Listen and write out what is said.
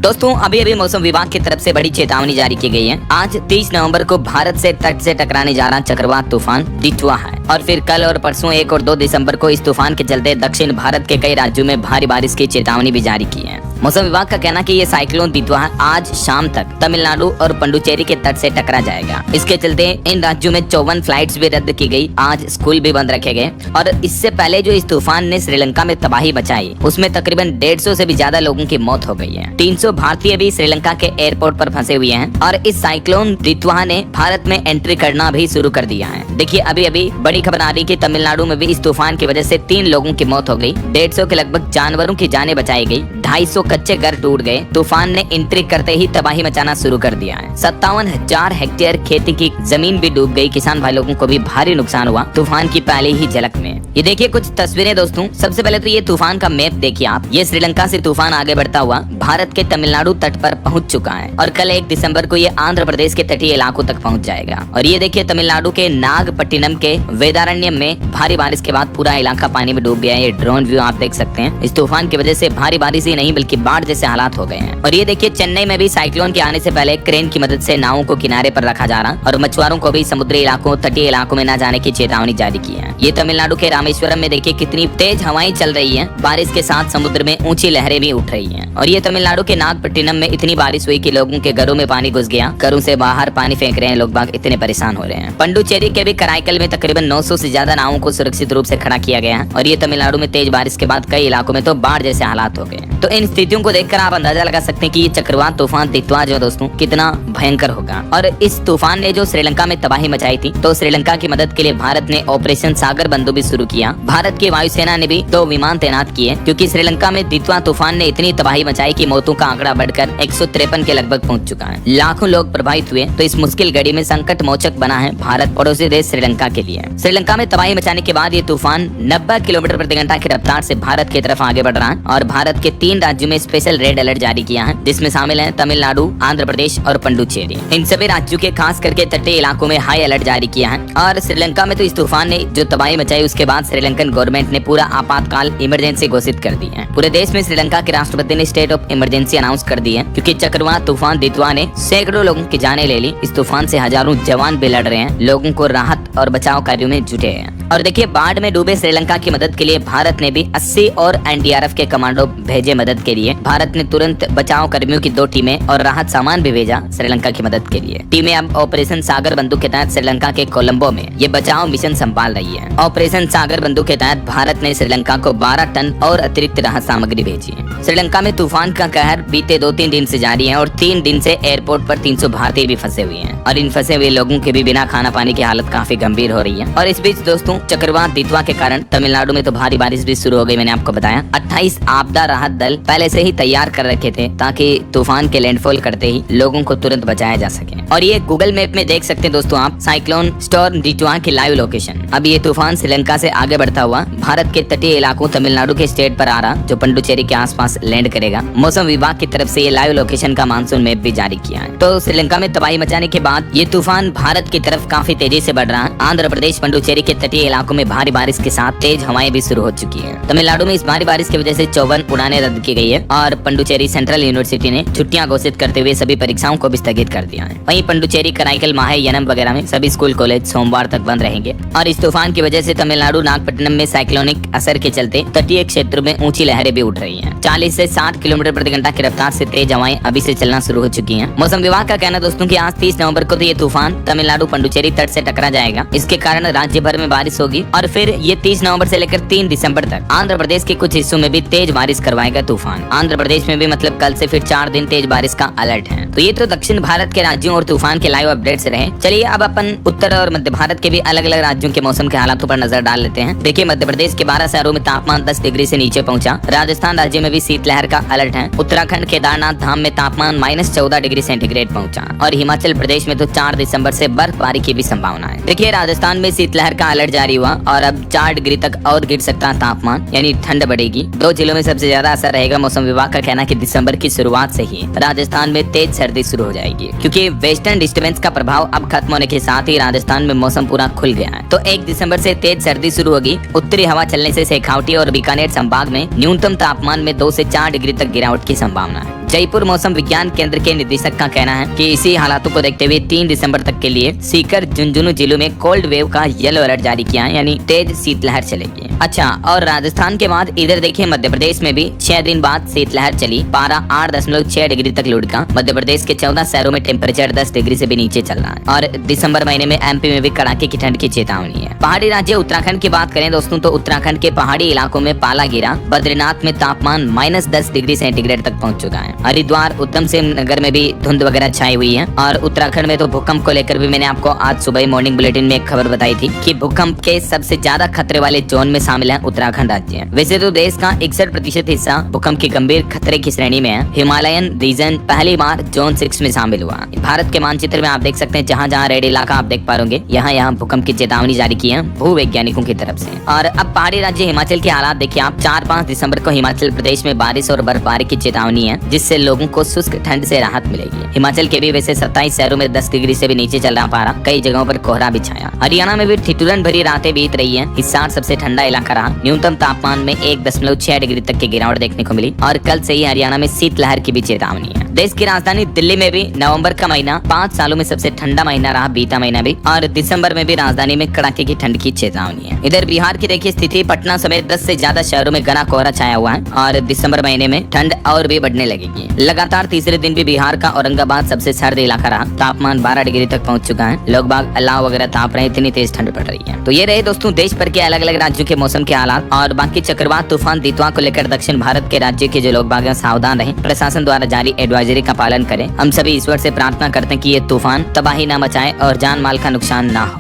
दोस्तों अभी अभी मौसम विभाग की तरफ से बड़ी चेतावनी जारी की गई है। आज 30 नवंबर को भारत से तट से टकराने जा रहा चक्रवात तूफान दितवा है और फिर कल और परसों 1 और 2 दिसंबर को इस तूफान के चलते दक्षिण भारत के कई राज्यों में भारी बारिश की चेतावनी भी जारी की है। मौसम विभाग का कहना कि ये साइक्लोन दितवा आज शाम तक तमिलनाडु और पुडुचेरी के तट से टकरा जाएगा। इसके चलते इन राज्यों में 54 फ्लाइट्स भी रद्द की गई। आज स्कूल भी बंद रखे गए और इससे पहले जो इस तूफान ने श्रीलंका में तबाही मचाई उसमें तकरीबन 150 से भी ज्यादा लोगों की मौत हो गई है। 300 भारतीय भी श्रीलंका के एयरपोर्ट पर फंसे हुए हैं और इस साइक्लोन दितवा ने भारत में एंट्री करना भी शुरू कर दिया है। देखिए अभी अभी बड़ी खबर आ रही कि तमिलनाडु में भी इस तूफान की वजह से 3 लोगों की मौत हो गई, 150 के लगभग जानवरों की जानें बचाई गई, 250 कच्चे घर टूट गए। तूफान ने एंट्री करते ही तबाही मचाना शुरू कर दिया है। 57,000 हेक्टेयर खेती की जमीन भी डूब गई। किसान भाई लोगों को भी भारी नुकसान हुआ तूफान की पहले ही झलक में। ये देखिए कुछ तस्वीरें दोस्तों। सबसे पहले तो ये तूफान का मैप देखिए आप। ये श्रीलंका से तूफान आगे बढ़ता हुआ भारत के तमिलनाडु तट पर पहुंच चुका है और कल 1 दिसंबर को ये आंध्र प्रदेश के तटीय इलाकों तक पहुंच जाएगा। और ये देखिए तमिलनाडु के नागपट्टिनम के वेदारण्यम में भारी बारिश के बाद पूरा इलाका पानी में डूब गया है। ये ड्रोन व्यू आप देख सकते हैं। इस तूफान की वजह से भारी बारिश ही नहीं बल्कि बाढ़ जैसे हालात हो गए हैं। और ये देखिए चेन्नई में भी साइक्लोन के आने से पहले क्रेन की मदद से नावों को किनारे पर रखा जा रहा और मछुआरों को भी समुद्री इलाकों तटीय इलाकों में न जाने की चेतावनी जारी की है। ये तमिलनाडु के रामेश्वरम में देखिए कितनी तेज हवाएं चल रही है। बारिश के साथ समुद्र में ऊंची लहरें भी उठ रही हैं। और ये तमिलनाडु के नागपट्टिनम में इतनी बारिश हुई कि लोगों के घरों में पानी घुस गया। घरों से बाहर पानी फेंक रहे हैं लोग बाग, इतने परेशान हो रहे हैं। पुडुचेरी के भी कराईकल में तकरीबन 900 से ज्यादा नावों को सुरक्षित रूप से खड़ा किया गया है। और ये तमिलनाडु में तेज बारिश के बाद कई इलाकों में तो बाढ़ जैसे हालात हो गए। तो इन स्थितियों को देखकर आप अंदाजा लगा सकते हैं कि ये चक्रवात तूफान दितवा जो दोस्तों कितना भयंकर होगा। और इस तूफान ने जो श्रीलंका में तबाही मचाई थी तो श्रीलंका की मदद के लिए भारत ने ऑपरेशन सागर बंधु भी शुरू किया। भारत की वायुसेना ने भी 2 विमान तैनात किए क्योंकि श्रीलंका में दितवा तूफान ने इतनी तबाही मचाई कि मौतों का आंकड़ा बढ़कर 153 के लगभग पहुंच चुका है। लाखों लोग प्रभावित हुए। तो इस मुश्किल घड़ी में संकट मोचक बना है भारत पड़ोसी देश श्रीलंका के लिए। श्रीलंका में तबाही मचाने के बाद ये तूफान 90 किलोमीटर प्रति घंटा की रफ्तार से भारत की तरफ आगे बढ़ रहा है और भारत के 3 राज्यों में स्पेशल रेड अलर्ट जारी किया है जिसमें शामिल है तमिलनाडु, आंध्र प्रदेश और पुडुचेरी। इन सभी राज्यों के खास करके तटीय इलाकों में हाई अलर्ट जारी किया है। और श्रीलंका में तो इस तूफान ने जो तबाही मचाई उसके बाद श्रीलंकन गवर्नमेंट ने पूरा आपातकाल इमरजेंसी घोषित कर दी है। पूरे देश में श्रीलंका के राष्ट्रपति ने स्टेट ऑफ इमरजेंसी अनाउंस कर दी है क्योंकि चक्रवात तूफान दितवा ने सैकड़ों लोगों की जानें ले ली। इस तूफान से हजारों जवान भी लड़ रहे हैं, लोगों को राहत और बचाव कार्यों में जुटे हैं। और देखिए बाढ़ में डूबे श्रीलंका की मदद के लिए भारत ने भी 80 और एनडीआरएफ के कमांडो भेजे मदद के लिए। भारत ने तुरंत बचाव कर्मियों की 2 टीमें और राहत सामान भी भेजा श्रीलंका की मदद के लिए। टीमें अब ऑपरेशन सागर बंधु के तहत श्रीलंका के कोलंबो में ये बचाव मिशन संभाल रही है। ऑपरेशन सागर बंधु के तहत भारत ने श्रीलंका को 12 टन और अतिरिक्त राहत सामग्री भेजी है। श्रीलंका में तूफान का कहर बीते 2-3 दिन से जारी है और 3 दिन से एयरपोर्ट पर 300 भारतीय भी फंसे हुए हैं और इन फंसे हुए लोगों के भी बिना खाना पानी की हालत काफी गंभीर हो रही है। और इस बीच दोस्तों चक्रवात दितवा के कारण तमिलनाडु में तो भारी बारिश भी शुरू हो गई। मैंने आपको बताया 28 आपदा राहत दल पहले से ही तैयार कर रखे थे ताकि तूफान के लैंडफॉल करते ही लोगों को तुरंत बचाया जा सके। और ये गूगल मैप में देख सकते हैं दोस्तों आप साइक्लोन स्टॉर्म दितवा की लाइव लोकेशन। अब ये तूफान श्रीलंका से आगे बढ़ता हुआ भारत के तटीय इलाकों तमिलनाडु के स्टेट पर आ रहा जो पुडुचेरी के आसपास लैंड करेगा। मौसम विभाग की तरफ से ये लाइव लोकेशन का मानसून मैप भी जारी किया है। तो श्रीलंका में तबाही मचाने के बाद ये तूफान भारत की तरफ काफी तेजी से बढ़ रहा है। आंध्र प्रदेश पुडुचेरी के तटीय इलाकों में भारी बारिश के साथ तेज हवाएं भी शुरू हो चुकी है। तमिलनाडु में इस भारी बारिश की वजह से 54 उड़ानें रद्द की गई है और पुडुचेरी सेंट्रल यूनिवर्सिटी ने छुट्टियां घोषित करते हुए सभी परीक्षाओं को भी स्थगित कर दिया है। वहीं पुडुचेरी कराईकल माहेयनम वगैरह में सभी स्कूल कॉलेज सोमवार तक बंद रहेंगे। और इस तूफान की वजह से तमिलनाडु नागपट्टिनम में साइक्लोनिक असर के चलते तटीय क्षेत्र में ऊंची लहरें भी उठ रही हैं। 40 से 60 किलोमीटर प्रति घंटा की रफ्तार से तेज हवाएं अभी से चलना शुरू हो चुकी हैं। मौसम विभाग का कहना दोस्तों कि आज 30 नवंबर को तो ये तूफान तमिलनाडु पुडुचेरी तट से टकरा जाएगा। इसके कारण राज्य भर में बारिश होगी और फिर ये 30 नवंबर से लेकर 3 दिसंबर तक आंध्र प्रदेश के कुछ हिस्सों में भी तेज बारिश करवाएगा तूफान। आंध्र प्रदेश में भी मतलब कल से फिर 4 दिन तेज बारिश का अलर्ट है। तो ये तो दक्षिण भारत के राज्यों और तूफान के लाइव अपडेट्स रहे। चलिए अब अपन उत्तर और मध्य भारत के भी अलग अलग राज्यों के मौसम के हालातों पर नजर डाल लेते हैं। देखिए मध्य प्रदेश के 12 शहरों में तापमान 10 डिग्री से नीचे पहुंचा। राजस्थान राज्य में भी शीतलहर का अलर्ट है। उत्तराखंड केदारनाथ धाम में तापमान -14 डिग्री सेंटीग्रेड पहुंचा और हिमाचल प्रदेश में तो 4 दिसंबर से बर्फबारी की भी संभावना है। देखिए राजस्थान में शीतलहर का अलर्ट जारी हुआ और अब 4 डिग्री तक और गिर सकता है तापमान, यानी ठंड बढ़ेगी। 2 जिलों में सबसे ज्यादा असर रहेगा। मौसम विभाग का कहना है कि दिसंबर की शुरुआत से ही राजस्थान में तेज सर्दी शुरू हो जाएगी क्योंकि वेस्टर्न डिस्टर्बेंस का प्रभाव अब खत्म होने के साथ ही राजस्थान में मौसम पूरा खुल गया है। तो 1 दिसंबर से तेज सर्दी शुरू होगी। उत्तरी हवा चलने से शेखावटी और बीकानेर संभाग में न्यूनतम तापमान में 2 से 4 डिग्री तक गिरावट की संभावना है। जयपुर मौसम विज्ञान केंद्र के निदेशक का कहना है कि इसी हालातों को देखते हुए 3 दिसंबर तक के लिए सीकर, झुंझुनू जिलों में कोल्ड वेव का येलो अलर्ट जारी किया है, यानी तेज शीतलहर चलेगी। अच्छा, और राजस्थान के बाद इधर देखिए मध्य प्रदेश में भी 6 दिन बाद शीतलहर चली। पारा 8.6 डिग्री तक लुढ़का। मध्य प्रदेश के 14 शहरों में टेम्परेचर 10 डिग्री से भी नीचे चल रहा है। और दिसंबर महीने में एमपी में भी कड़ाके की ठंड की चेतावनी है। पहाड़ी राज्य उत्तराखंड की बात करें दोस्तों तो उत्तराखंड के पहाड़ी इलाकों में पाला गिरा। बद्रीनाथ में तापमान -10 डिग्री सेंटीग्रेड तक पहुंच चुका है। हरिद्वार, उधम सिंह नगर में भी धुंध वगैरह छाई हुई है। और उत्तराखंड में तो भूकंप को लेकर भी मैंने आपको आज सुबह मॉर्निंग बुलेटिन में एक खबर बताई थी कि भूकंप के सबसे ज्यादा खतरे वाले जोन में शामिल है उत्तराखंड राज्य। वैसे तो देश का 61% हिस्सा भूकंप के गंभीर खतरे की श्रेणी में है। हिमालयन रीजन पहली बार जोन 6 में शामिल हुआ। भारत के मानचित्र में आप देख सकते हैं जहाँ जहाँ रेड इलाका आप देख पा रहे यहाँ भूकंप की चेतावनी जारी की है भूवैज्ञानिकों की तरफ से। और अब पहाड़ी राज्य हिमाचल के हालात देखिए आप। 4-5 दिसंबर को हिमाचल प्रदेश में बारिश और बर्फबारी की चेतावनी है, जिससे लोगों को शुष्क ठंड से राहत मिलेगी। हिमाचल के भी वैसे 27 शहरों में 10 डिग्री से भी नीचे चल रहा पारा। कई जगहों पर कोहरा भी छाया। हरियाणा में भी ठिठुरन भरी रातें बीत रही है। हिसार सबसे ठंडा इलाका रहा। न्यूनतम तापमान में 1.6 डिग्री तक की गिरावट देखने को मिली। और कल से ही हरियाणा में शीतलहर की भी चेतावनी है। देश की राजधानी दिल्ली में भी नवंबर का महीना 5 सालों में सबसे ठंडा महीना रहा, बीता महीना भी। और दिसंबर में भी राजधानी में कड़ाके की ठंड की चेतावनी है। इधर बिहार की देखिए स्थिति, पटना समेत 10 से ज्यादा शहरों में घना कोहरा छाया हुआ है। और दिसंबर महीने में ठंड और भी बढ़ने लगेगी। लगातार तीसरे दिन भी बिहार का औरंगाबाद सबसे सर्द इलाका रहा। तापमान 12 डिग्री तक पहुंच चुका है। लोग बाग अल्लाह वगैरह ताप रहे, इतनी तेज ठंड पड़ रही है। तो ये रहे दोस्तों देश भर के अलग अलग राज्यों के मौसम के हालात। और बाकी चक्रवात तूफान दितवा को लेकर दक्षिण भारत के राज्य के जो लोग बाग सावधान रहें, प्रशासन द्वारा जारी एडवाइजरी का पालन करें। हम सभी ईश्वर से प्रार्थना करते हैं कि ये तूफान तबाही न मचाए और जान माल का नुकसान ना हो।